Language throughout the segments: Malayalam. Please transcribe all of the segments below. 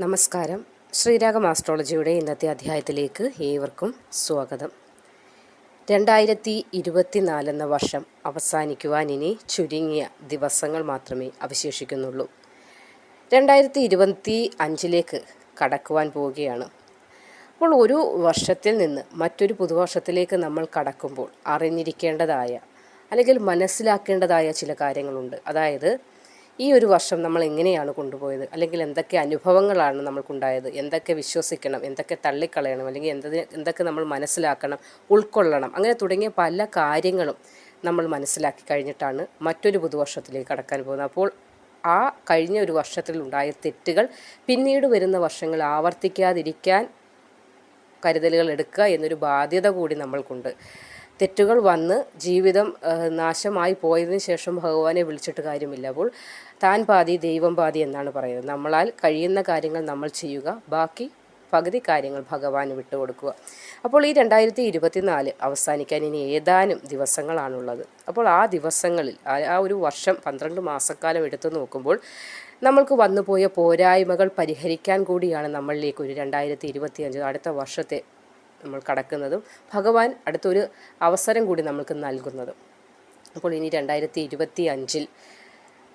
നമസ്കാരം. ശ്രീരാഗം ആസ്ട്രോളജിയുടെ ഇന്നത്തെ അധ്യായത്തിലേക്ക് ഏവർക്കും സ്വാഗതം. 2024 എന്ന വർഷം അവസാനിക്കുവാൻ ഇനി ചുരുങ്ങിയ ദിവസങ്ങൾ മാത്രമേ അവശേഷിക്കുന്നുള്ളൂ. 2025 കടക്കുവാൻ പോവുകയാണ്. അപ്പോൾ ഒരു വർഷത്തിൽ നിന്ന് മറ്റൊരു പുതുവർഷത്തിലേക്ക് നമ്മൾ കടക്കുമ്പോൾ അറിഞ്ഞിരിക്കേണ്ടതായ അല്ലെങ്കിൽ മനസ്സിലാക്കേണ്ടതായ ചില കാര്യങ്ങളുണ്ട്. അതായത് ഈ ഒരു വർഷം നമ്മൾ എങ്ങനെയാണ് കൊണ്ടുപോയത്, അല്ലെങ്കിൽ എന്തൊക്കെ അനുഭവങ്ങളാണ് നമ്മൾക്കുണ്ടായത്, എന്തൊക്കെ വിശ്വസിക്കണം, എന്തൊക്കെ തള്ളിക്കളയണം, അല്ലെങ്കിൽ എന്തൊക്കെ നമ്മൾ മനസ്സിലാക്കണം, ഉൾക്കൊള്ളണം, അങ്ങനെ തുടങ്ങിയ പല കാര്യങ്ങളും നമ്മൾ മനസ്സിലാക്കി കഴിഞ്ഞിട്ടാണ് മറ്റൊരു പുതുവർഷത്തിലേക്ക് കടക്കാൻ പോകുന്നത്. അപ്പോൾ ആ കഴിഞ്ഞ ഒരു വർഷത്തിലുണ്ടായ തെറ്റുകൾ പിന്നീട് വരുന്ന വർഷങ്ങൾ ആവർത്തിക്കാതിരിക്കാൻ കരുതലുകൾ എടുക്കുക എന്നൊരു ബാധ്യത കൂടി നമ്മൾക്കുണ്ട്. തെറ്റുകൾ വന്ന് ജീവിതം നാശമായി പോയതിനു ശേഷം ഭഗവാനെ വിളിച്ചിട്ട് കാര്യമില്ല. അപ്പോൾ താൻ പാതി ദൈവം പാതി എന്നാണ് പറയുന്നത്. നമ്മളാൽ കഴിയുന്ന കാര്യങ്ങൾ നമ്മൾ ചെയ്യുക, ബാക്കി പകുതി കാര്യങ്ങൾ ഭഗവാന് വിട്ടുകൊടുക്കുക. അപ്പോൾ ഈ 2024 അവസാനിക്കാൻ ഇനി ഏതാനും ദിവസങ്ങളാണുള്ളത്. അപ്പോൾ ആ ദിവസങ്ങളിൽ ആ ഒരു വർഷം 12 മാസക്കാലം എടുത്തു നോക്കുമ്പോൾ നമ്മൾക്ക് വന്നുപോയ പോരായ്മകൾ പരിഹരിക്കാൻ കൂടിയാണ് നമ്മളിലേക്ക് ഒരു 2025 അടുത്ത വർഷത്തെ നമ്മൾ കടക്കുന്നതും ഭഗവാൻ അടുത്തൊരു അവസരം കൂടി നമ്മൾക്ക് നൽകുന്നതും. അപ്പോൾ ഇനി 2025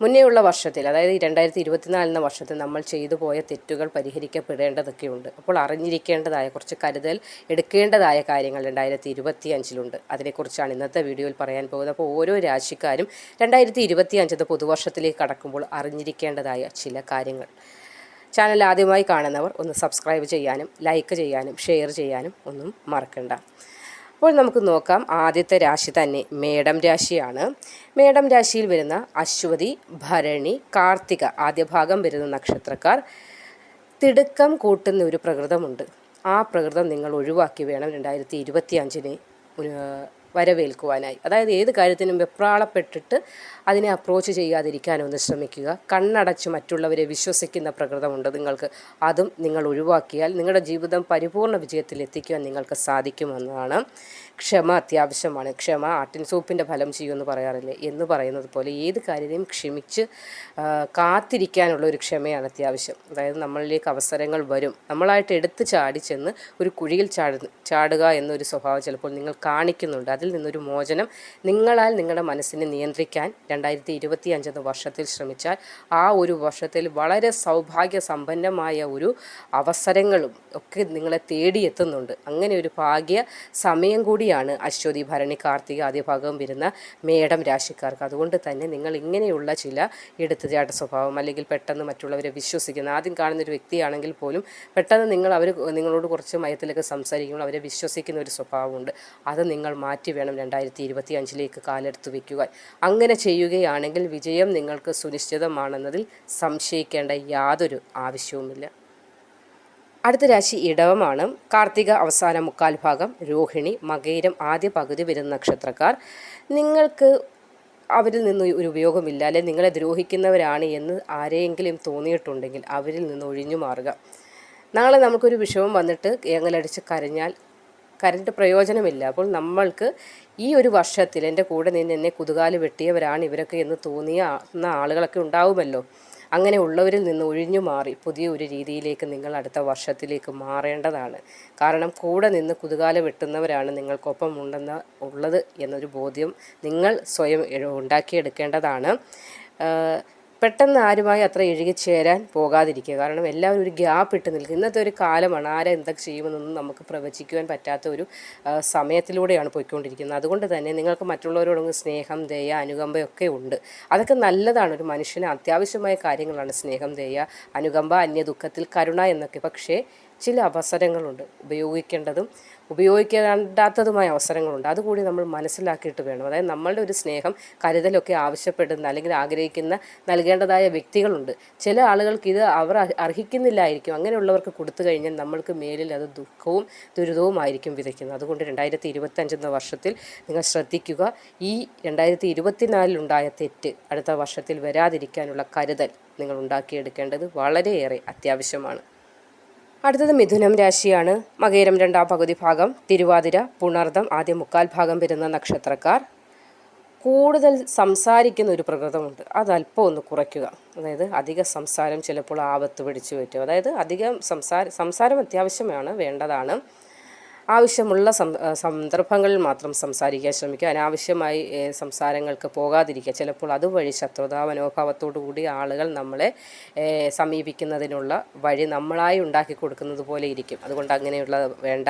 മുന്നേയുള്ള വർഷത്തിൽ, അതായത് 2024 എന്ന വർഷത്തിൽ നമ്മൾ ചെയ്തു പോയ തെറ്റുകൾ പരിഹരിക്കപ്പെടേണ്ടതൊക്കെയുണ്ട്. അപ്പോൾ അറിഞ്ഞിരിക്കേണ്ടതായ കുറച്ച് കരുതൽ എടുക്കേണ്ടതായ കാര്യങ്ങൾ 2025 അതിനെക്കുറിച്ചാണ് ഇന്നത്തെ വീഡിയോയിൽ പറയാൻ പോകുന്നത്. അപ്പോൾ ഓരോ രാശിക്കാരും 2025 പുതുവർഷത്തിലേക്ക് കടക്കുമ്പോൾ അറിഞ്ഞിരിക്കേണ്ടതായ ചില കാര്യങ്ങൾ. ചാനൽ ആദ്യമായി കാണുന്നവർ ഒന്ന് സബ്സ്ക്രൈബ് ചെയ്യാനും ലൈക്ക് ചെയ്യാനും ഷെയർ ചെയ്യാനും ഒന്നും മറക്കണ്ട. അപ്പോൾ നമുക്ക് നോക്കാം. ആദ്യത്തെ രാശി തന്നെ മേടം രാശിയാണ്. മേടം രാശിയിൽ വരുന്ന അശ്വതി, ഭരണി, കാർത്തിക ആദ്യ ഭാഗം വരുന്ന നക്ഷത്രക്കാർ തിടുക്കം കൂട്ടുന്ന ഒരു പ്രകൃതമുണ്ട്. ആ പ്രകൃതം നിങ്ങൾ ഒഴിവാക്കി വേണം 2025 വരവേൽക്കുവാനായി. അതായത് ഏത് കാര്യത്തിനും വെപ്രാളപ്പെട്ടിട്ട് അതിനെ അപ്രോച്ച് ചെയ്യാതിരിക്കാനൊന്ന് ശ്രമിക്കുക. കണ്ണടച്ച് മറ്റുള്ളവരെ വിശ്വസിക്കുന്ന പ്രകൃതമുണ്ട് നിങ്ങൾക്ക്. അതും നിങ്ങൾ ഒഴിവാക്കിയാൽ നിങ്ങളുടെ ജീവിതം പരിപൂർണ്ണ വിജയത്തിൽ എത്തിക്കുവാൻ നിങ്ങൾക്ക് സാധിക്കുമെന്നതാണ്. ക്ഷമ അത്യാവശ്യമാണ്. ക്ഷമ ആട്ടിൻ സൂപ്പിൻ്റെ ഫലം ചെയ്യുമെന്ന് പറയാറില്ലേ, എന്ന് പറയുന്നത് പോലെ ഏത് കാര്യത്തെയും ക്ഷമിച്ച് കാത്തിരിക്കാനുള്ള ഒരു ക്ഷമയാണ് അത്യാവശ്യം. അതായത് നമ്മളിലേക്ക് അവസരങ്ങൾ വരും, നമ്മളായിട്ട് എടുത്ത് ചാടി ചെന്ന് ഒരു കുഴിയിൽ ചാടുക എന്നൊരു സ്വഭാവം ചിലപ്പോൾ നിങ്ങൾ കാണിക്കുന്നുണ്ട്. അതിൽ നിന്നൊരു മോചനം നിങ്ങളാൽ നിങ്ങളുടെ മനസ്സിനെ നിയന്ത്രിക്കാൻ 2025 വർഷത്തിൽ ശ്രമിച്ചാൽ ആ ഒരു വർഷത്തിൽ വളരെ സൗഭാഗ്യ സമ്പന്നമായ ഒരു അവസരങ്ങളും ഒക്കെ നിങ്ങളെ തേടിയെത്തുന്നുണ്ട്. അങ്ങനെ ഒരു ഭാഗ്യ സമയം കൂടിയാണ് അശ്വതി, ഭരണി, കാർത്തിക ആദ്യ ഭാഗം വരുന്ന മേടം രാശിക്കാർക്ക്. അതുകൊണ്ട് തന്നെ നിങ്ങൾ ഇങ്ങനെയുള്ള ചില എടുത്തുചാട്ട സ്വഭാവം, അല്ലെങ്കിൽ പെട്ടെന്ന് മറ്റുള്ളവരെ വിശ്വസിക്കുന്ന, ആദ്യം കാണുന്നൊരു വ്യക്തിയാണെങ്കിൽ പോലും പെട്ടെന്ന് നിങ്ങളോട് കുറച്ച് മയത്തിലൊക്കെ സംസാരിക്കുമ്പോൾ അവരെ വിശ്വസിക്കുന്ന ഒരു സ്വഭാവമുണ്ട്. അത് നിങ്ങൾ മാറ്റി വേണം 2025 കാലെടുത്ത് വയ്ക്കുവാൻ. അങ്ങനെ ചെയ്യുകയാണെങ്കിൽ വിജയം നിങ്ങൾക്ക് സുനിശ്ചിതമാണെന്നതിൽ സംശയിക്കേണ്ട യാതൊരു ആവശ്യവുമില്ല. അടുത്ത രാശി ഇടവമാണ്. കാർത്തിക അവസാന മുക്കാൽ ഭാഗം, രോഹിണി, മകയിരം ആദ്യ പകുതി വരുന്ന നക്ഷത്രക്കാർ നിങ്ങൾക്ക് അവരിൽ നിന്ന് ഒരു ഉപയോഗമില്ല, അല്ലെങ്കിൽ നിങ്ങളെ ദ്രോഹിക്കുന്നവരാണ് എന്ന് ആരെയെങ്കിലും തോന്നിയിട്ടുണ്ടെങ്കിൽ അവരിൽ നിന്ന് ഒഴിഞ്ഞു മാറുക. നാളെ നമുക്കൊരു വിഷമം വന്നിട്ട് ഏങ്ങലടിച്ച് കരഞ്ഞിട്ട് പ്രയോജനമില്ല. അപ്പോൾ നമ്മൾക്ക് ഈ ഒരു വർഷത്തിൽ എൻ്റെ കൂടെ നിന്ന് എന്നെ കുതുകാല് വെട്ടിയവരാണ് ഇവരൊക്കെ എന്ന് തോന്നിയ ആളുകളൊക്കെ ഉണ്ടാവുമല്ലോ. അങ്ങനെ ഉള്ളവരിൽ നിന്ന് ഒഴിഞ്ഞു മാറി പുതിയ ഒരു രീതിയിലേക്ക് നിങ്ങൾ അടുത്ത വർഷത്തിലേക്ക് മാറേണ്ടതാണ്. കാരണം കൂടെ നിന്ന് കുതുകാല വെട്ടുന്നവരാണ് നിങ്ങൾക്കൊപ്പം ഉള്ളത് എന്നൊരു ബോധ്യം നിങ്ങൾ സ്വയം ഉണ്ടാക്കിയെടുക്കേണ്ടതാണ്. പെട്ടെന്ന് ആരുമായി അത്ര ഇഴുകിച്ചേരാൻ പോകാതിരിക്കുക. കാരണം എല്ലാവരും ഒരു ഗ്യാപ്പ് ഇട്ട് നിൽക്കുക. ഇന്നത്തെ ഒരു കാലമാണ് ആരെ എന്തൊക്കെ ചെയ്യുമെന്നൊന്നും നമുക്ക് പ്രവചിക്കുവാൻ പറ്റാത്ത ഒരു സമയത്തിലൂടെയാണ് പോയിക്കൊണ്ടിരിക്കുന്നത്. അതുകൊണ്ട് തന്നെ നിങ്ങൾക്ക് മറ്റുള്ളവരോടൊന്ന് സ്നേഹം, ദയ, അനുകമ്പയൊക്കെ ഉണ്ട്. അതൊക്കെ നല്ലതാണ്. ഒരു മനുഷ്യന് അത്യാവശ്യമായ കാര്യങ്ങളാണ് സ്നേഹം, ദയ, അനുകമ്പ, അന്യദുഃഖത്തിൽ കരുണ എന്നൊക്കെ. പക്ഷേ ചില അവസരങ്ങളുണ്ട്, ഉപയോഗിക്കേണ്ടതും ഉപയോഗിക്കേണ്ടാത്തതുമായ അവസരങ്ങളുണ്ട്. അതുകൂടി നമ്മൾ മനസ്സിലാക്കിയിട്ട് വേണം. അതായത് നമ്മളുടെ ഒരു സ്നേഹം, കരുതലൊക്കെ ആവശ്യപ്പെടുന്ന അല്ലെങ്കിൽ ആഗ്രഹിക്കുന്ന നൽകേണ്ടതായ വ്യക്തികളുണ്ട്. ചില ആളുകൾക്ക് ഇത് അവർ അർഹിക്കുന്നില്ലായിരിക്കും. അങ്ങനെയുള്ളവർക്ക് കൊടുത്തു കഴിഞ്ഞാൽ നമ്മൾക്ക് മേലിൽ അത് ദുഃഖവും ദുരിതവുമായിരിക്കും വിതയ്ക്കുന്നത്. അതുകൊണ്ട് 2025 വർഷത്തിൽ നിങ്ങൾ ശ്രദ്ധിക്കുക. ഈ 2024 തെറ്റ് അടുത്ത വർഷത്തിൽ വരാതിരിക്കാനുള്ള കരുതൽ നിങ്ങൾ ഉണ്ടാക്കിയെടുക്കേണ്ടത് വളരെയേറെ അത്യാവശ്യമാണ്. അടുത്തത് മിഥുനം രാശിയാണ്. മകയിരം രണ്ടാം പകുതി ഭാഗം, തിരുവാതിര, പുണർദം ആദ്യ മുക്കാൽ ഭാഗം വരുന്ന നക്ഷത്രക്കാർ കൂടുതൽ സംസാരിക്കുന്ന ഒരു പ്രകൃതമുണ്ട്, അതല്പം ഒന്ന് കുറയ്ക്കുക. അതായത് അധിക സംസാരം ചിലപ്പോൾ ആപത്ത് പിടിച്ചു പറ്റും. അതായത് അധികം സംസാരം അത്യാവശ്യമാണ്, വേണ്ടതാണ്. ആവശ്യമുള്ള സന്ദർഭങ്ങളിൽ മാത്രം സംസാരിക്കാൻ ശ്രമിക്കുക. അനാവശ്യമായി സംസാരങ്ങൾക്ക് പോകാതിരിക്കുക. ചിലപ്പോൾ അതുവഴി ശത്രുതാ മനോഭാവത്തോടു കൂടി ആളുകൾ നമ്മളെ സമീപിക്കുന്നതിനുള്ള വഴി നമ്മളായി ഉണ്ടാക്കി കൊടുക്കുന്നത് പോലെ ഇരിക്കും. അതുകൊണ്ട് അങ്ങനെയുള്ള വേണ്ട.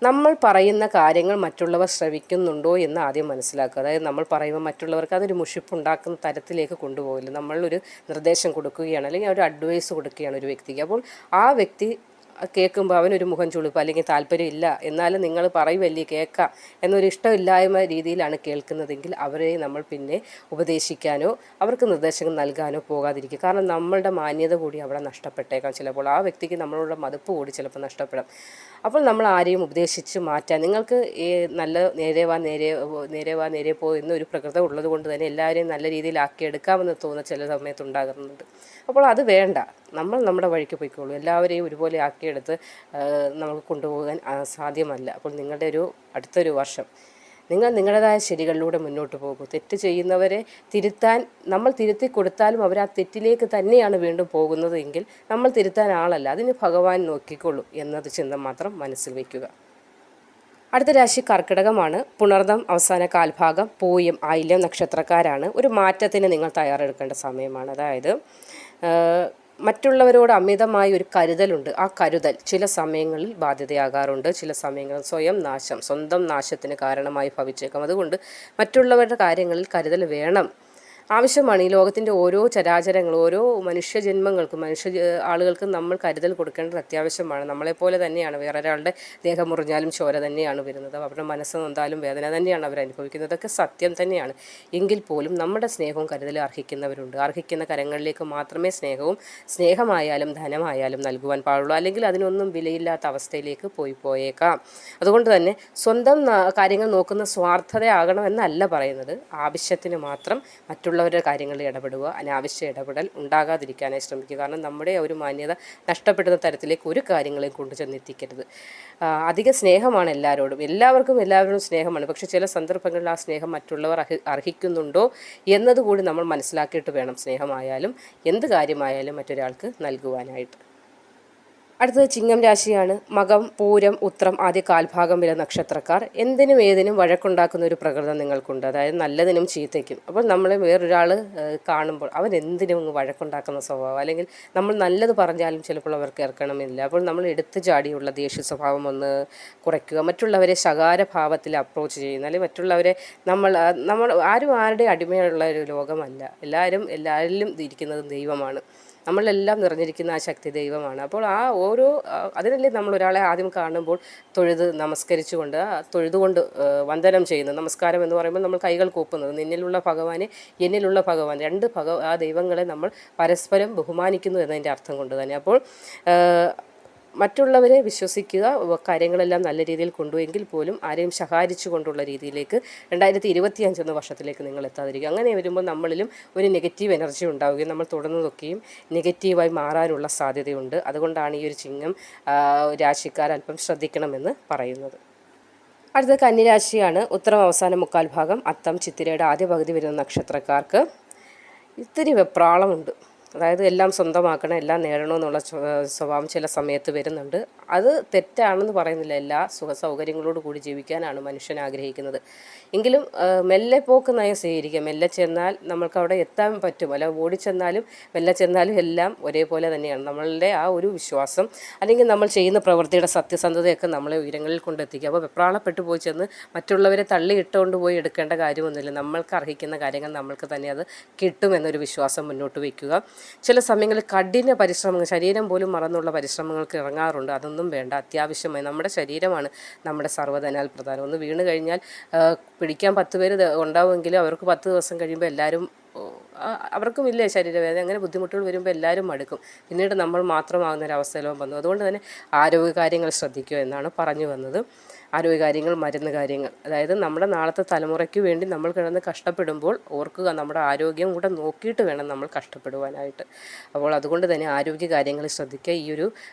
നമ്മൾ പറയുന്ന കാര്യങ്ങൾ മറ്റുള്ളവർ ശ്രവിക്കുന്നുണ്ടോ എന്ന് ആദ്യം മനസ്സിലാക്കുക. അതായത് നമ്മൾ പറയുമ്പോൾ മറ്റുള്ളവർക്ക് അതൊരു മുഷിപ്പുണ്ടാക്കുന്ന തരത്തിലേക്ക് കൊണ്ടുപോകില്ല. നമ്മളൊരു നിർദ്ദേശം കൊടുക്കുകയാണ്, അല്ലെങ്കിൽ ഒരു അഡ്വൈസ് കൊടുക്കുകയാണ് ഒരു വ്യക്തിക്ക്. അപ്പോൾ ആ വ്യക്തി കേൾക്കുമ്പോൾ അവനൊരു മുഖം ചുളിപ്പ് അല്ലെങ്കിൽ താല്പര്യമില്ല, എന്നാലും നിങ്ങൾ പറയുമല്ലേ കേൾക്കാം എന്നൊരു ഇഷ്ടമില്ലായ്മ രീതിയിലാണ് കേൾക്കുന്നതെങ്കിൽ അവരെ നമ്മൾ പിന്നെ ഉപദേശിക്കാനോ അവർക്ക് നിർദ്ദേശങ്ങൾ നൽകാനോ പോകാതിരിക്കുക. കാരണം നമ്മളുടെ മാന്യത കൂടി അവിടെ നഷ്ടപ്പെട്ടേക്കാം. ചിലപ്പോൾ ആ വ്യക്തിക്ക് നമ്മളോട് മതിപ്പ് കൂടി ചിലപ്പോൾ നഷ്ടപ്പെടാം. അപ്പോൾ നമ്മൾ ആരെയും ഉപദേശിച്ച് മാറ്റാൻ, നിങ്ങൾക്ക് നല്ല നേരെ പോ എന്നൊരു പ്രകൃതം ഉള്ളത് കൊണ്ട് തന്നെ എല്ലാവരെയും നല്ല രീതിയിലാക്കിയെടുക്കാമെന്ന് തോന്നുന്ന ചില സമയത്തുണ്ടാകുന്നുണ്ട്. അപ്പോൾ അത് വേണ്ട. നമ്മൾ നമ്മുടെ വഴിക്ക് പോയിക്കോളൂ. എല്ലാവരെയും ഒരുപോലെ ആക്കിയെടുത്ത് നമുക്ക് കൊണ്ടുപോകാൻ സാധ്യമല്ല. അപ്പോൾ നിങ്ങളുടെ അടുത്തൊരു വർഷം നിങ്ങൾ നിങ്ങളുടേതായ ശരികളിലൂടെ മുന്നോട്ട് പോകും. തെറ്റ് ചെയ്യുന്നവരെ തിരുത്താൻ നമ്മൾ തിരുത്തി കൊടുത്താലും അവർ ആ തെറ്റിലേക്ക് തന്നെയാണ് വീണ്ടും പോകുന്നത് എങ്കിൽ നമ്മൾ തിരുത്താൻ ആളല്ല, അതിന് ഭഗവാൻ നോക്കിക്കൊള്ളൂ എന്നത് ചിന്ത മാത്രം മനസ്സിൽ വയ്ക്കുക. അടുത്ത രാശി കർക്കിടകമാണ്. പുണർദം അവസാന കാൽഭാഗം, പൂയം, ആയില്യം നക്ഷത്രക്കാരാണ്. ഒരു മാറ്റത്തിന് നിങ്ങൾ തയ്യാറെടുക്കേണ്ട സമയമാണ്. അതായത് മറ്റുള്ളവരോട് അമിതമായ ഒരു കരുതലുണ്ട്. ആ കരുതൽ ചില സമയങ്ങളിൽ ബാധ്യതയാകാറുണ്ട്. ചില സമയങ്ങളിൽ സ്വന്തം നാശത്തിന് കാരണമായി ഭവിച്ചേക്കാം. അതുകൊണ്ട് മറ്റുള്ളവരുടെ കാര്യങ്ങളിൽ കരുതൽ വേണം, ആവശ്യമാണ്. ഈ ലോകത്തിൻ്റെ ഓരോ ചരാചരങ്ങളും ഓരോ മനുഷ്യജന്മങ്ങൾക്കും ആളുകൾക്കും നമ്മൾ കരുതൽ കൊടുക്കേണ്ടത് അത്യാവശ്യമാണ്. നമ്മളെപ്പോലെ തന്നെയാണ്. വേറൊരാളുടെ ദേഹം മുറിഞ്ഞാലും ചോര തന്നെയാണ് വരുന്നത്. അവരുടെ മനസ്സ് നൊന്താലും വേദന തന്നെയാണ് അവർ അനുഭവിക്കുന്നത്. അതൊക്കെ സത്യം തന്നെയാണ്. എങ്കിൽ പോലും നമ്മുടെ സ്നേഹവും കരുതലും അർഹിക്കുന്നവരുണ്ട്. അർഹിക്കുന്ന കരങ്ങളിലേക്ക് മാത്രമേ സ്നേഹമായാലും ധനമായാലും നൽകുവാൻ പാടുള്ളൂ. അല്ലെങ്കിൽ അതിനൊന്നും വിലയില്ലാത്ത അവസ്ഥയിലേക്ക് പോയേക്കാം. അതുകൊണ്ട് തന്നെ സ്വന്തം കാര്യങ്ങൾ നോക്കുന്ന സ്വാർത്ഥതയാകണമെന്നല്ല പറയുന്നത്. ആവശ്യത്തിന് മാത്രം മറ്റുള്ളവരുടെ കാര്യങ്ങളിൽ ഇടപെടുക, അനാവശ്യ ഇടപെടൽ ഉണ്ടാകാതിരിക്കാനായി ശ്രമിക്കുക. കാരണം നമ്മുടെ ഒരു മാന്യത നഷ്ടപ്പെടുന്ന തരത്തിലേക്ക് ഒരു കാര്യങ്ങളെയും കൊണ്ടുചെന്നെത്തിക്കരുത്. അധിക സ്നേഹമാണ് എല്ലാവരോടും സ്നേഹമാണ്. പക്ഷേ ചില സന്ദർഭങ്ങളിൽ ആ സ്നേഹം മറ്റുള്ളവർ അർഹിക്കുന്നുണ്ടോ എന്നതുകൂടി നമ്മൾ മനസ്സിലാക്കിയിട്ട് വേണം സ്നേഹമായാലും എന്ത് കാര്യമായാലും മറ്റൊരാൾക്ക് നൽകുവാനായിട്ട്. അടുത്തത് ചിങ്ങം രാശിയാണ്. മകം, പൂരം, ഉത്രം ആദ്യ കാൽഭാഗം വരെ നക്ഷത്രക്കാർ. എന്തിനും ഏതിനും വഴക്കുണ്ടാക്കുന്ന ഒരു പ്രകൃതം നിങ്ങൾക്കുണ്ട്. അതായത് നല്ലതിനും ചീത്തയ്ക്കും. അപ്പോൾ നമ്മളെ വേറൊരാൾ കാണുമ്പോൾ അവൻ എന്തിനും വഴക്കുണ്ടാക്കുന്ന സ്വഭാവം, അല്ലെങ്കിൽ നമ്മൾ നല്ലത് പറഞ്ഞാലും ചിലപ്പോൾ അവർക്ക് ഏർക്കണമെന്നില്ല. അപ്പോൾ നമ്മൾ എടുത്തു ചാടിയുള്ള ദേഷ്യ സ്വഭാവം ഒന്ന് കുറയ്ക്കുക. മറ്റുള്ളവരെ ശകാരഭാവത്തിൽ അപ്രോച്ച് ചെയ്യുന്ന, അല്ലെങ്കിൽ മറ്റുള്ളവരെ നമ്മൾ ആരുടെ അടിമയുള്ള ഒരു ലോകമല്ല. എല്ലാവരിലും ഇരിക്കുന്നത് ദൈവമാണ്. നമ്മളെല്ലാം നിറഞ്ഞിരിക്കുന്ന ആ ശക്തി ദൈവമാണ്. അപ്പോൾ അതിനല്ലേ നമ്മൾ ഒരാളെ ആദ്യം കാണുമ്പോൾ തൊഴുതുകൊണ്ട് വന്ദനം ചെയ്യുന്നത്. നമസ്കാരം എന്ന് പറയുമ്പോൾ നമ്മൾ കൈകൾ കൂപ്പുന്നത്. നിന്നിലുള്ള ഭഗവാനെ, എന്നിലുള്ള ഭഗവാൻ, ആ ദൈവങ്ങളെ നമ്മൾ പരസ്പരം ബഹുമാനിക്കുന്നു എന്നതിൻ്റെ അർത്ഥം കൊണ്ട് തന്നെ. അപ്പോൾ മറ്റുള്ളവരെ വിശ്വസിക്കുക, കാര്യങ്ങളെല്ലാം നല്ല രീതിയിൽ കൊണ്ടുപോയെങ്കിൽ പോലും ആരെയും ശകാരിച്ചു കൊണ്ടുള്ള രീതിയിലേക്ക് 2025 എന്ന വർഷത്തിലേക്ക് നിങ്ങൾ എത്താതിരിക്കുക. അങ്ങനെ വരുമ്പോൾ നമ്മളിലും ഒരു നെഗറ്റീവ് എനർജി ഉണ്ടാവുകയും നമ്മൾ തുടർന്നതൊക്കെയും നെഗറ്റീവായി മാറാനുള്ള സാധ്യതയുണ്ട്. അതുകൊണ്ടാണ് ഈ ഒരു ചിങ്ങം രാശിക്കാർ അല്പം ശ്രദ്ധിക്കണമെന്ന് പറയുന്നത്. അടുത്ത കന്നിരാശിയാണ്. ഉത്തരം അവസാന മുക്കാൽ ഭാഗം, അത്തം, ചിത്തിരയുടെ ആദ്യ പകുതി വരുന്ന നക്ഷത്രക്കാർക്ക് ഇത്തിരി വെപ്രാളമുണ്ട്. അതായത് എല്ലാം സ്വന്തമാക്കണം, എല്ലാം നേടണമെന്നുള്ള സ്വഭാവം ചില സമയത്ത് വരുന്നുണ്ട്. അത് തെറ്റാണെന്ന് പറയുന്നില്ല. എല്ലാ സുഖ സൗകര്യങ്ങളോട് കൂടി ജീവിക്കാനാണ് മനുഷ്യൻ ആഗ്രഹിക്കുന്നത്. എങ്കിലും മെല്ലെ പോക്ക് നയം സ്വീകരിക്കുക. മെല്ലെ ചെന്നാൽ നമ്മൾക്ക് അവിടെ എത്താൻ പറ്റും. അല്ല ഓടിച്ചെന്നാലും മെല്ലെ ചെന്നാലും എല്ലാം ഒരേപോലെ തന്നെയാണ്. നമ്മളുടെ ആ ഒരു വിശ്വാസം അല്ലെങ്കിൽ നമ്മൾ ചെയ്യുന്ന പ്രവൃത്തിയുടെ സത്യസന്ധതയൊക്കെ നമ്മളെ ഉയരങ്ങളിൽ കൊണ്ടെത്തിക്കുക. അപ്പോൾ വെപ്രാളപ്പെട്ടു പോയി ചെന്ന് മറ്റുള്ളവരെ തള്ളിയിട്ടുകൊണ്ട് പോയി എടുക്കേണ്ട കാര്യമൊന്നുമില്ല. നമ്മൾക്ക് അർഹിക്കുന്ന കാര്യങ്ങൾ നമ്മൾക്ക് തന്നെ അത് കിട്ടുമെന്നൊരു വിശ്വാസം മുന്നോട്ട് വയ്ക്കുക. ചില സമയങ്ങളിൽ കഠിന പരിശ്രമങ്ങൾ, ശരീരം പോലും മറന്നുള്ള പരിശ്രമങ്ങൾക്ക് ഇറങ്ങാറുണ്ട്. അതൊന്നും വേണ്ട. അത്യാവശ്യമായി നമ്മുടെ ശരീരമാണ് നമ്മുടെ സർവ്വധനാൽ പ്രധാനം. ഒന്ന് വീണ് കഴിഞ്ഞാൽ പിടിക്കാൻ 10 പേര് ഉണ്ടാവുമെങ്കിലും അവർക്ക് 10 ദിവസം കഴിയുമ്പോൾ എല്ലാവരും അവർക്കും ഇല്ലേ ശരീരവേദന. അങ്ങനെ ബുദ്ധിമുട്ടുകൾ വരുമ്പോൾ എല്ലാവരും മടുക്കും. പിന്നീട് നമ്മൾ മാത്രമാകുന്നൊരവസ്ഥയിലും വന്നു. അതുകൊണ്ട് തന്നെ ആരോഗ്യകാര്യങ്ങൾ ശ്രദ്ധിക്കുക എന്നാണ് പറഞ്ഞു വന്നത്. ആരോഗ്യകാര്യങ്ങൾ, മരുന്ന് കാര്യങ്ങൾ, അതായത് നമ്മുടെ നാളത്തെ തലമുറയ്ക്ക് വേണ്ടി നമ്മൾ കിടന്ന് കഷ്ടപ്പെടുമ്പോൾ ഓർക്കുക, നമ്മുടെ ആരോഗ്യം കൂടെ നോക്കിയിട്ട് വേണം നമ്മൾ കഷ്ടപ്പെടുവാനായിട്ട്. അപ്പോൾ അതുകൊണ്ട് തന്നെ ആരോഗ്യ കാര്യങ്ങൾ ശ്രദ്ധിക്കുക. ഈ ഒരു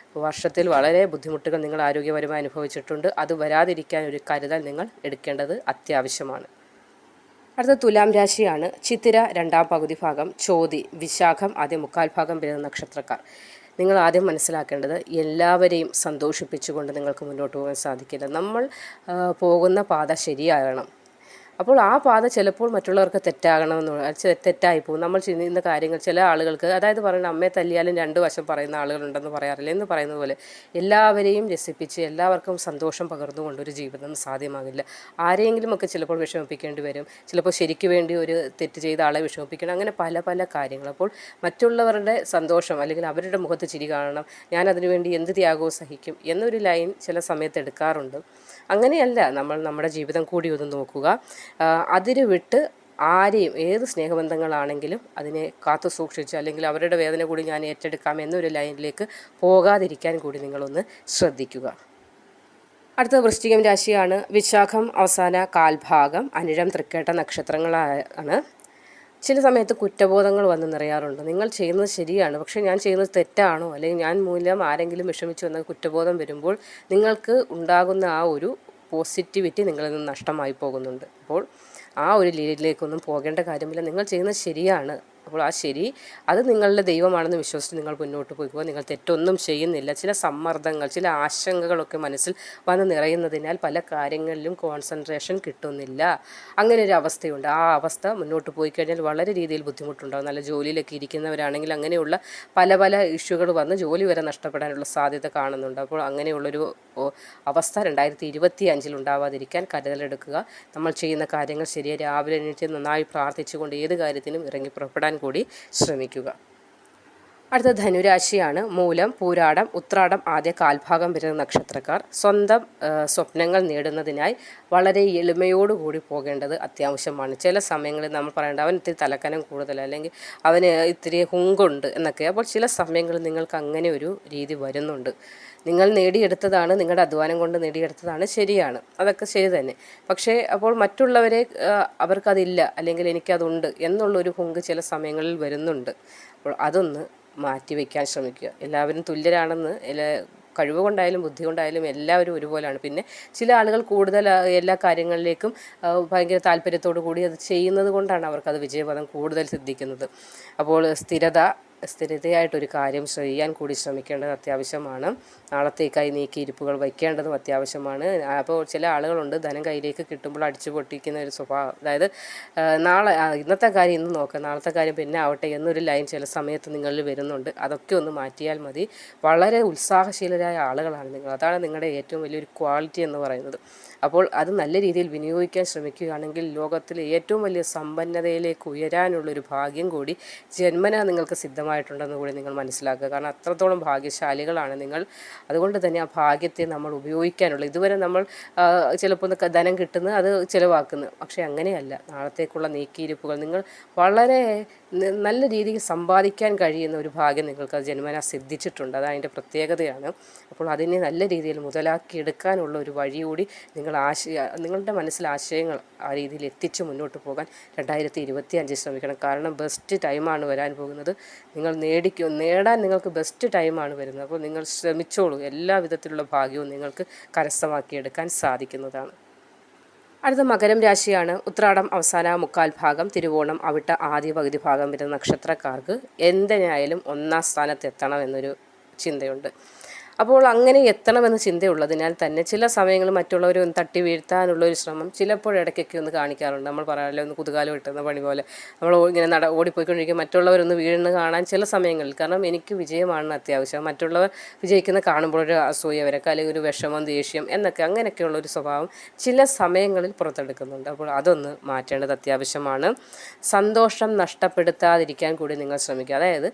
വർഷത്തിൽ വളരെ ബുദ്ധിമുട്ടുകൾ നിങ്ങൾ ആരോഗ്യപരമായി അനുഭവിച്ചിട്ടുണ്ട്. അത് വരാതിരിക്കാൻ ഒരു കരുതൽ നിങ്ങൾ എടുക്കേണ്ടത് അത്യാവശ്യമാണ്. അടുത്ത തുലാം രാശിയാണ്. ചിത്തിര രണ്ടാം പകുതി ഭാഗം, ചോതി, വിശാഖം ആദ്യം മുക്കാൽ ഭാഗം വരുന്ന നക്ഷത്രക്കാർ. നിങ്ങൾ ആദ്യം മനസ്സിലാക്കേണ്ടത്, എല്ലാവരെയും സന്തോഷിപ്പിച്ചുകൊണ്ട് നിങ്ങൾക്ക് മുന്നോട്ട് പോകാൻ സാധിക്കില്ല. നമ്മൾ പോകുന്ന പാത ശരിയാകണം. അപ്പോൾ ആ പാത ചിലപ്പോൾ മറ്റുള്ളവർക്ക് തെറ്റായിപ്പോവും. നമ്മൾ ചെയ്യുന്ന കാര്യങ്ങൾ ചില ആളുകൾക്ക്, അതായത് പറയുന്നത് അമ്മയെ തല്ലിയാലും രണ്ട് വശം പറയുന്ന ആളുകളുണ്ടെന്ന് പറയാറില്ല എന്ന് പറയുന്നത് പോലെ, എല്ലാവരെയും രസിപ്പിച്ച് എല്ലാവർക്കും സന്തോഷം പകർന്നുകൊണ്ടൊരു ജീവിതം സാധ്യമാകില്ല. ആരെയെങ്കിലുമൊക്കെ ചിലപ്പോൾ വിഷമിപ്പിക്കേണ്ടി വരും. ചിലപ്പോൾ ശരിക്കു വേണ്ടി ഒരു തെറ്റ് ചെയ്ത ആളെ വിഷമിപ്പിക്കണം. അങ്ങനെ പല പല കാര്യങ്ങൾ. അപ്പോൾ മറ്റുള്ളവരുടെ സന്തോഷം അല്ലെങ്കിൽ അവരുടെ മുഖത്ത് ചിരി കാണണം, ഞാൻ അതിനുവേണ്ടി എന്ത് ത്യാഗവും സഹിക്കും എന്നൊരു ലൈൻ ചില സമയത്ത് എടുക്കാറുണ്ട്. അങ്ങനെയല്ല, നമ്മൾ നമ്മുടെ ജീവിതം കൂടി ഒന്ന് നോക്കുക. അതിര് വിട്ട് ആരെയും, ഏത് സ്നേഹബന്ധങ്ങളാണെങ്കിലും അതിനെ കാത്തു സൂക്ഷിച്ച്, അല്ലെങ്കിൽ അവരുടെ വേദന കൂടി ഞാൻ ഏറ്റെടുക്കാം എന്നൊരു ലൈനിലേക്ക് പോകാതിരിക്കാൻ കൂടി നിങ്ങളൊന്ന് ശ്രദ്ധിക്കുക. അടുത്ത വൃശ്ചികം രാശിയാണ്. വിശാഖം അവസാന കാൽഭാഗം, അനിഴം തൃക്കേട്ട നക്ഷത്രങ്ങളാണ്. ചില സമയത്ത് കുറ്റബോധങ്ങൾ വന്ന് നിറയാറുണ്ട്. നിങ്ങൾ ചെയ്യുന്നത് ശരിയാണ്, പക്ഷേ ഞാൻ ചെയ്യുന്നത് തെറ്റാണോ, അല്ലെങ്കിൽ ഞാൻ മൂലം ആരെങ്കിലും വിഷമിച്ചു എന്ന കുറ്റബോധം വരുമ്പോൾ നിങ്ങൾക്ക് ഉണ്ടാകുന്ന ആ ഒരു പോസിറ്റിവിറ്റി നിങ്ങളിൽ നിന്ന് നഷ്ടമായി പോകുന്നുണ്ട്. അപ്പോൾ ആ ഒരു ലീഡിലേക്കൊന്നും പോകേണ്ട കാര്യമില്ല. നിങ്ങൾ ചെയ്യുന്നത് ശരിയാണ്. അപ്പോൾ ആ ശരി, അത് നിങ്ങളുടെ ദൈവമാണെന്ന് വിശ്വസിച്ച് നിങ്ങൾ മുന്നോട്ട് പോയിക്കുക. നിങ്ങൾ തെറ്റൊന്നും ചെയ്യുന്നില്ല. ചില സമ്മർദ്ദങ്ങൾ, ചില ആശങ്കകളൊക്കെ മനസ്സിൽ വന്ന് നിറയുന്നതിനാൽ പല കാര്യങ്ങളിലും കോൺസെൻട്രേഷൻ കിട്ടുന്നില്ല. അങ്ങനെ ഒരു അവസ്ഥയുണ്ട്. ആ അവസ്ഥ മുന്നോട്ട് പോയി കഴിഞ്ഞാൽ വളരെ രീതിയിൽ ബുദ്ധിമുട്ടുണ്ടാകും. നല്ല ജോലിയിലൊക്കെ ഇരിക്കുന്നവരാണെങ്കിൽ അങ്ങനെയുള്ള പല പല ഇഷ്യൂകൾ വന്ന് ജോലി വരെ നഷ്ടപ്പെടാനുള്ള സാധ്യത കാണുന്നുണ്ട്. അപ്പോൾ അങ്ങനെയുള്ളൊരു അവസ്ഥ 2025 ഉണ്ടാവാതിരിക്കാൻ കരുതലെടുക്കുക. നമ്മൾ ചെയ്യുന്ന കാര്യങ്ങൾ ശരിയായി രാവിലെ എണീറ്റ് നന്നായി പ്രാർത്ഥിച്ചുകൊണ്ട് ഏത് കാര്യത്തിനും ഇറങ്ങി പുറപ്പെടാൻ കൂടി ശ്രമിക്കുക. അടുത്ത ധനുരാശിയാണ്. മൂലം, പൂരാടം, ഉത്രാടം ആദ്യ കാൽഭാഗം വരുന്ന നക്ഷത്രക്കാർ. സ്വന്തം സ്വപ്നങ്ങൾ നേടുന്നതിനായി വളരെ എളിമയോടുകൂടി പോകേണ്ടത് അത്യാവശ്യമാണ്. ചില സമയങ്ങളിൽ നമ്മൾ പറയേണ്ടത് അവൻ ഇത്തിരി തലക്കനം കൂടുതൽ, അല്ലെങ്കിൽ അവന് ഇത്തിരി ഹുങ്കുണ്ട് എന്നൊക്കെ. അപ്പോൾ ചില സമയങ്ങളിൽ നിങ്ങൾക്ക് അങ്ങനെ ഒരു രീതി വരുന്നുണ്ട്. നിങ്ങൾ നേടിയെടുത്തതാണ്, നിങ്ങളുടെ അധ്വാനം കൊണ്ട് നേടിയെടുത്തതാണ്, ശരിയാണ്, അതൊക്കെ ശരി തന്നെ. പക്ഷേ അപ്പോൾ മറ്റുള്ളവരെ അവർക്കതില്ല, അല്ലെങ്കിൽ എനിക്കതുണ്ട് എന്നുള്ളൊരു ഹുങ്ക് ചില സമയങ്ങളിൽ വരുന്നുണ്ട്. അപ്പോൾ അതൊന്ന് മാറ്റിവെക്കാൻ ശ്രമിക്കുക. എല്ലാവരും തുല്യരാണെന്ന്, കഴിവ് കൊണ്ടായാലും ബുദ്ധി കൊണ്ടായാലും എല്ലാവരും ഒരുപോലെയാണ്. പിന്നെ ചില ആളുകൾ കൂടുതൽ എല്ലാ കാര്യങ്ങളിലേക്കും ഭയങ്കര താല്പര്യത്തോടു കൂടി അത് ചെയ്യുന്നത് കൊണ്ടാണ് അവർക്കത് വിജയപദം കൂടുതൽ സിദ്ധിക്കുന്നത്. അപ്പോൾ സ്ഥിരതയായിട്ടൊരു കാര്യം ചെയ്യാൻ കൂടി ശ്രമിക്കേണ്ടത് അത്യാവശ്യമാണ്. നാളത്തേക്കായി നീക്കിയിരിപ്പുകൾ വയ്ക്കേണ്ടതും അത്യാവശ്യമാണ്. അപ്പോൾ ചില ആളുകളുണ്ട്, ധനം കയ്യിലേക്ക് കിട്ടുമ്പോൾ അടിച്ചു പൊട്ടിക്കുന്ന ഒരു സ്വഭാവം. അതായത് ഇന്നത്തെ കാര്യം ഇന്ന് നോക്കാം, നാളത്തെ കാര്യം പിന്നെ ആവട്ടെ എന്നൊരു ലൈൻ ചില സമയത്ത് നിങ്ങളിൽ വരുന്നുണ്ട്. അതൊക്കെ ഒന്ന് മാറ്റിയാൽ മതി. വളരെ ഉത്സാഹശീലരായ ആളുകളാണ് നിങ്ങൾ. അതാണ് നിങ്ങളുടെ ഏറ്റവും വലിയൊരു ക്വാളിറ്റി എന്ന് പറയുന്നത്. അപ്പോൾ അത് നല്ല രീതിയിൽ വിനിയോഗിക്കാൻ ശ്രമിക്കുകയാണെങ്കിൽ ലോകത്തിലെ ഏറ്റവും വലിയ സമ്പന്നതയിലേക്ക് ഉയരാനുള്ളൊരു ഭാഗ്യം കൂടി ജന്മന നിങ്ങൾക്ക് സിദ്ധമായിട്ടുണ്ടെന്ന് കൂടി നിങ്ങൾ മനസ്സിലാക്കുക. കാരണം അത്രത്തോളം ഭാഗ്യശാലികളാണ് നിങ്ങൾ. അതുകൊണ്ട് തന്നെ ആ ഭാഗ്യത്തെ നമ്മൾ ഉപയോഗിക്കാനുള്ള, ഇതുവരെ നമ്മൾ ചിലപ്പോൾ ധനം കിട്ടുന്നത് അത് ചിലവാക്കുന്നു. പക്ഷേ അങ്ങനെയല്ല, നാളത്തേക്കുള്ള നീക്കിയിരിപ്പുകൾ നിങ്ങൾ വളരെ നല്ല രീതിയിൽ സമ്പാദിക്കാൻ കഴിയുന്ന ഒരു ഭാഗ്യം നിങ്ങൾക്ക് അത് ജന്മന സിദ്ധിച്ചിട്ടുണ്ട്. അതതിൻ്റെ പ്രത്യേകതയാണ്. അപ്പോൾ അതിനെ നല്ല രീതിയിൽ മുതലാക്കിയെടുക്കാനുള്ള ഒരു വഴി കൂടി നിങ്ങളുടെ മനസ്സിൽ ആശയങ്ങൾ ആ രീതിയിൽ എത്തിച്ച് മുന്നോട്ട് പോകാൻ 2025 ശ്രമിക്കണം. കാരണം ബെസ്റ്റ് ടൈമാണ് വരാൻ പോകുന്നത്. നിങ്ങൾ നേടാൻ നിങ്ങൾക്ക് ബെസ്റ്റ് ടൈമാണ് വരുന്നത്. അപ്പോൾ നിങ്ങൾ ശ്രമിച്ചോളൂ. എല്ലാ വിധത്തിലുള്ള ഭാഗ്യവും നിങ്ങൾക്ക് കരസ്ഥമാക്കിയെടുക്കാൻ സാധിക്കുന്നതാണ്. അടുത്ത മകരം രാശിയാണ്. ഉത്രാടം അവസാന മുക്കാൽ ഭാഗം, തിരുവോണം അവിട്ട ആദ്യ പകുതി ഭാഗം വരുന്ന നക്ഷത്രക്കാർക്ക് എന്തിനായാലും 1ാം സ്ഥാനത്ത് എത്തണം എന്നൊരു ചിന്തയുണ്ട്. അപ്പോൾ അങ്ങനെ എത്തണമെന്ന് ചിന്തയുള്ളതിനാൽ തന്നെ ചില സമയങ്ങളിൽ മറ്റുള്ളവരെ ഒന്ന് തട്ടി വീഴ്ത്താനുള്ളൊരു ശ്രമം ചിലപ്പോൾ ഇടയ്ക്കൊക്കെ ഒന്ന് കാണിക്കാറുണ്ട്. നമ്മൾ പറയാറില്ല, ഒന്ന് കുതുകാലം കിട്ടുന്ന പണി പോലെ നമ്മൾ ഇങ്ങനെ ഓടിപ്പോയിക്കൊണ്ടിരിക്കും, മറ്റുള്ളവരൊന്ന് വീഴുന്ന കാണാൻ ചില സമയങ്ങളിൽ. കാരണം എനിക്ക് വിജയമാണ് അത്യാവശ്യം, മറ്റുള്ളവർ വിജയിക്കുന്ന കാണുമ്പോൾ ഒരു അസൂയ വരക്കുക, അല്ലെങ്കിൽ ഒരു വിഷമം, ദേഷ്യം എന്നൊക്കെ അങ്ങനെയൊക്കെയുള്ളൊരു സ്വഭാവം ചില സമയങ്ങളിൽ പുറത്തെടുക്കുന്നുണ്ട്. അപ്പോൾ അതൊന്ന് മാറ്റേണ്ടത് അത്യാവശ്യമാണ്. സന്തോഷം നഷ്ടപ്പെടുത്താതിരിക്കാൻ കൂടി നിങ്ങൾ ശ്രമിക്കുക. അതായത്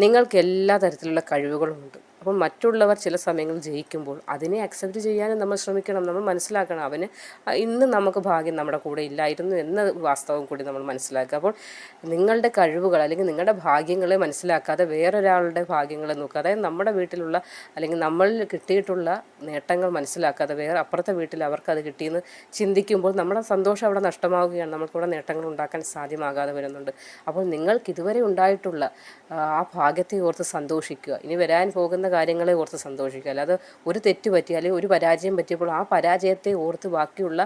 നിങ്ങൾക്ക് എല്ലാ തരത്തിലുള്ള കഴിവുകളുമുണ്ട്. അപ്പോൾ മറ്റുള്ളവർ ചില സമയങ്ങളിൽ ജയിക്കുമ്പോൾ അതിനെ അക്സെപ്റ്റ് ചെയ്യാനും നമ്മൾ ശ്രമിക്കണം. നമ്മൾ മനസ്സിലാക്കണം, അവന് ഇന്ന് നമുക്ക് ഭാഗ്യം നമ്മുടെ കൂടെ ഇല്ലായിരുന്നു എന്ന വാസ്തവം കൂടി നമ്മൾ മനസ്സിലാക്കുക. അപ്പോൾ നിങ്ങളുടെ കഴിവുകൾ അല്ലെങ്കിൽ നിങ്ങളുടെ ഭാഗ്യങ്ങളെ മനസ്സിലാക്കാതെ വേറൊരാളുടെ ഭാഗ്യങ്ങളെ നോക്കുക. അതായത് നമ്മുടെ വീട്ടിലുള്ള അല്ലെങ്കിൽ നമ്മളിൽ കിട്ടിയിട്ടുള്ള നേട്ടങ്ങൾ മനസ്സിലാക്കാതെ വേറെ അപ്പുറത്തെ വീട്ടിൽ അവർക്കത് കിട്ടിയെന്ന് ചിന്തിക്കുമ്പോൾ നമ്മുടെ സന്തോഷം അവിടെ നഷ്ടമാവുകയാണ്. നമുക്കിവിടെ നേട്ടങ്ങൾ ഉണ്ടാക്കാൻ സാധ്യമാകാതെ വരുന്നുണ്ട്. അപ്പോൾ നിങ്ങൾക്ക് ഇതുവരെ ഉണ്ടായിട്ടുള്ള ആ ഭാഗ്യത്തെ ഓർത്ത് സന്തോഷിക്കുക. ഇനി വരാൻ പോകുന്ന കാര്യങ്ങളെ ഓർത്ത് സന്തോഷിക്കുക. അല്ലാതെ ഒരു തെറ്റ് പറ്റി അല്ലെങ്കിൽ ഒരു പരാജയം പറ്റിയപ്പോൾ ആ പരാജയത്തെ ഓർത്ത് ബാക്കിയുള്ള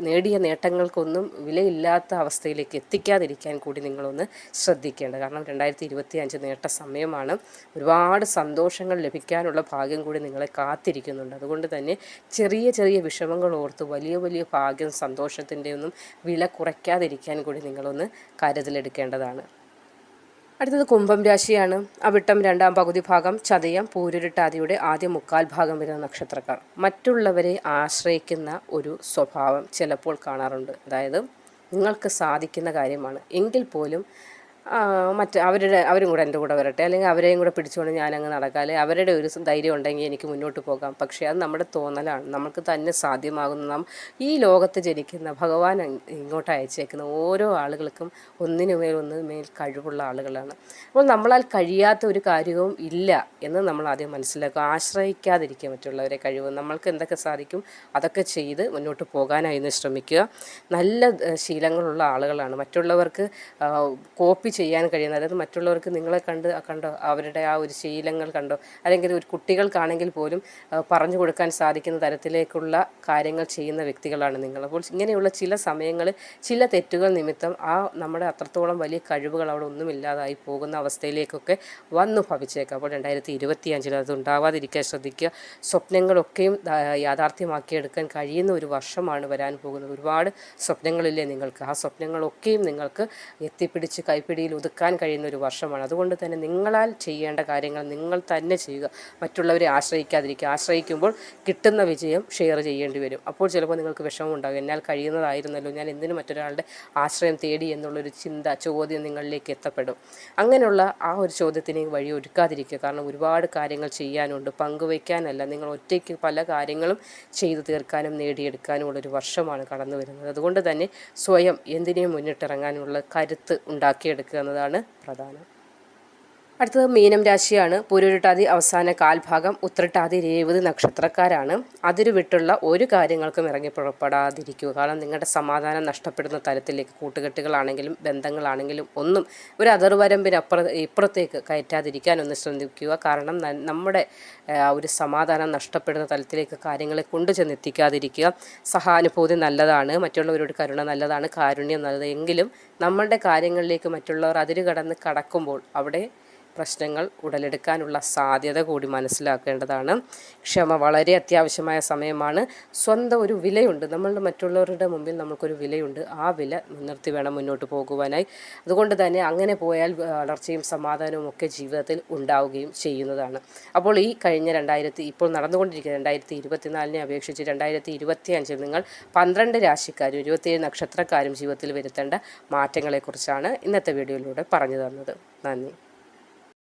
നേടിയ നേട്ടങ്ങൾക്കൊന്നും വിലയില്ലാത്ത അവസ്ഥയിലേക്ക് എത്തിക്കാതിരിക്കാൻ കൂടി നിങ്ങളൊന്ന് ശ്രദ്ധിക്കേണ്ടത്. കാരണം 2025 നേട്ട സമയമാണ്. ഒരുപാട് സന്തോഷങ്ങൾ ലഭിക്കാനുള്ള ഭാഗ്യം കൂടി നിങ്ങളെ കാത്തിരിക്കുന്നുണ്ട്. അതുകൊണ്ട് തന്നെ ചെറിയ ചെറിയ വിഷമങ്ങൾ ഓർത്ത് വലിയ വലിയ ഭാഗ്യം സന്തോഷത്തിൻ്റെ ഒന്നും വില കുറയ്ക്കാതിരിക്കാൻ കൂടി നിങ്ങളൊന്ന് കരുതലെടുക്കേണ്ടതാണ്. അടുത്തത് കുംഭം രാശിയാണ്. അവിട്ടം 2ാം പകുതി ഭാഗം, ചതയം, പൂരുരുട്ടാതിയുടെ ആദ്യ 3/4 ഭാഗം വരുന്ന നക്ഷത്രക്കാർ. മറ്റുള്ളവരെ ആശ്രയിക്കുന്ന ഒരു സ്വഭാവം ചിലപ്പോൾ കാണാറുണ്ട്. അതായത് നിങ്ങൾക്ക് സാധിക്കുന്ന കാര്യമാണ് എങ്കിൽ പോലും അവരും കൂടെ എൻ്റെ കൂടെ വരട്ടെ, അല്ലെങ്കിൽ അവരെയും കൂടെ പിടിച്ചുകൊണ്ട് ഞാനങ്ങ് നടക്കാം, അല്ലെങ്കിൽ അവരുടെ ഒരു ധൈര്യം ഉണ്ടെങ്കിൽ എനിക്ക് മുന്നോട്ട് പോകാം. പക്ഷേ അത് നമ്മുടെ തോന്നലാണ്. നമുക്ക് തന്നെ സാധ്യമാകുന്ന ഈ ലോകത്ത് ജനിക്കുന്ന ഭഗവാൻ ഇങ്ങോട്ട് അയച്ചേക്കുന്ന ഓരോ ആളുകൾക്കും ഒന്നിനുമേൽ കഴിവുള്ള ആളുകളാണ്. അപ്പോൾ നമ്മളാൽ കഴിയാത്ത ഒരു കാര്യവും ഇല്ല എന്ന് നമ്മൾ ആദ്യം മനസ്സിലാക്കുക. ആശ്രയിക്കാതിരിക്കുക മറ്റുള്ളവരെ കഴിവ്. നമ്മൾക്ക് എന്തൊക്കെ സാധിക്കും അതൊക്കെ ചെയ്ത് മുന്നോട്ട് പോകാനായി ശ്രമിക്കുക. നല്ല ശീലങ്ങളുള്ള ആളുകളാണ്. മറ്റുള്ളവർക്ക് കോപ്പി ചെയ്യാൻ കഴിയുന്നത്, അതായത് മറ്റുള്ളവർക്ക് നിങ്ങളെ കണ്ടോ അവരുടെ ആ ഒരു ശീലങ്ങൾ കണ്ടോ, അല്ലെങ്കിൽ ഒരു കുട്ടികൾക്കാണെങ്കിൽ പോലും പറഞ്ഞു കൊടുക്കാൻ സാധിക്കുന്ന തരത്തിലേക്കുള്ള കാര്യങ്ങൾ ചെയ്യുന്ന വ്യക്തികളാണ് നിങ്ങൾ. അപ്പോൾ ഇങ്ങനെയുള്ള ചില സമയങ്ങളിൽ ചില തെറ്റുകൾ നിമിത്തം നമ്മുടെ അത്രത്തോളം വലിയ കഴിവുകൾ അവിടെ ഒന്നുമില്ലാതായി പോകുന്ന അവസ്ഥയിലേക്കൊക്കെ വന്നു ഭവിച്ചേക്കാം. അപ്പോൾ 2025 അത് ഉണ്ടാവാതിരിക്കാൻ ശ്രദ്ധിക്കുക. സ്വപ്നങ്ങളൊക്കെയും യാഥാർത്ഥ്യമാക്കിയെടുക്കാൻ കഴിയുന്ന ഒരു വർഷമാണ് വരാൻ പോകുന്നത്. ഒരുപാട് സ്വപ്നങ്ങളില്ലേ നിങ്ങൾക്ക്? ആ സ്വപ്നങ്ങളൊക്കെയും നിങ്ങൾക്ക് എത്തിപ്പിടിച്ച് കൈപ്പിടിയിൽ ഒതുക്കാൻ കഴിയുന്ന ഒരു വർഷമാണ്. അതുകൊണ്ട് തന്നെ നിങ്ങളാൽ ചെയ്യേണ്ട കാര്യങ്ങൾ നിങ്ങൾ തന്നെ ചെയ്യുക. മറ്റുള്ളവരെ ആശ്രയിക്കാതിരിക്കുക. ആശ്രയിക്കുമ്പോൾ കിട്ടുന്ന വിജയം ഷെയർ ചെയ്യേണ്ടി വരും. അപ്പോൾ ചിലപ്പോൾ നിങ്ങൾക്ക് വിഷമം ഉണ്ടാകും. എന്നാൽ കഴിയുന്നതായിരുന്നല്ലോ, ഞാൻ എന്തിനു മറ്റൊരാളുടെ ആശ്രയം തേടി എന്നുള്ളൊരു ചോദ്യം നിങ്ങളിലേക്ക് എത്തപ്പെടും. അങ്ങനെയുള്ള ആ ഒരു ചോദ്യത്തിന് വഴി ഒരുക്കാതിരിക്കുക. കാരണം ഒരുപാട് കാര്യങ്ങൾ ചെയ്യാനുണ്ട്. പങ്കുവയ്ക്കാനല്ല, നിങ്ങൾ ഒറ്റയ്ക്ക് പല കാര്യങ്ങളും ചെയ്തു തീർക്കാനും നേടിയെടുക്കാനുമുള്ളൊരു വർഷമാണ് കടന്നു വരുന്നത്. അതുകൊണ്ട് തന്നെ സ്വയം എന്തിനേയും മുന്നിട്ടിറങ്ങാനുള്ള കരുത്ത് ഉണ്ടാക്കിയെടുക്കുക എന്നതാണ് പ്രധാനം. അടുത്തത് മീനം രാശിയാണ്. പൂരുരുട്ടാതി അവസാന കാൽഭാഗം, ഉത്രട്ടാതി രേവതി നക്ഷത്രക്കാരാണ്. അതിരു വിട്ടുള്ള ഒരു കാര്യങ്ങൾക്കും ഇറങ്ങി പുറപ്പെടാതിരിക്കുക. കാരണം നിങ്ങളുടെ സമാധാനം നഷ്ടപ്പെടുന്ന തരത്തിലേക്ക് കൂട്ടുകെട്ടുകളാണെങ്കിലും ബന്ധങ്ങളാണെങ്കിലും ഒന്നും ഒരു അതിർവരമ്പിന് ഇപ്പുറത്തേക്ക് കയറ്റാതിരിക്കാനൊന്ന് ശ്രദ്ധിക്കുക. കാരണം നമ്മുടെ ഒരു സമാധാനം നഷ്ടപ്പെടുന്ന തലത്തിലേക്ക് കാര്യങ്ങളെ കൊണ്ടു ചെന്നെത്തിക്കാതിരിക്കുക. സഹാനുഭൂതി നല്ലതാണ്, മറ്റുള്ളവരോട് കരുണ നല്ലതാണ്, കാരുണ്യം നല്ലത്. എങ്കിലും നമ്മളുടെ കാര്യങ്ങളിലേക്ക് മറ്റുള്ളവർ അതിര് കടക്കുമ്പോൾ അവിടെ പ്രശ്നങ്ങൾ ഉടലെടുക്കാനുള്ള സാധ്യത കൂടി മനസ്സിലാക്കേണ്ടതാണ്. ക്ഷമ വളരെ അത്യാവശ്യമായ സമയമാണ്. സ്വന്തം ഒരു വിലയുണ്ട്. നമ്മളുടെ മറ്റുള്ളവരുടെ മുമ്പിൽ നമുക്കൊരു വിലയുണ്ട്. ആ വില മുൻനിർത്തി വേണം മുന്നോട്ട് പോകുവാനായി. അതുകൊണ്ട് തന്നെ അങ്ങനെ പോയാൽ വളർച്ചയും സമാധാനവും ഒക്കെ ജീവിതത്തിൽ ഉണ്ടാവുകയും ചെയ്യുന്നതാണ്. അപ്പോൾ ഈ കഴിഞ്ഞ ഇപ്പോൾ നടന്നുകൊണ്ടിരിക്കുന്ന 2024 അപേക്ഷിച്ച് 2025 നിങ്ങൾ 12 രാശിക്കാരും 27 നക്ഷത്രക്കാരും ജീവിതത്തിൽ വരുത്തേണ്ട മാറ്റങ്ങളെക്കുറിച്ചാണ് ഇന്നത്തെ വീഡിയോയിലൂടെ പറഞ്ഞു തന്നത്. നന്ദി.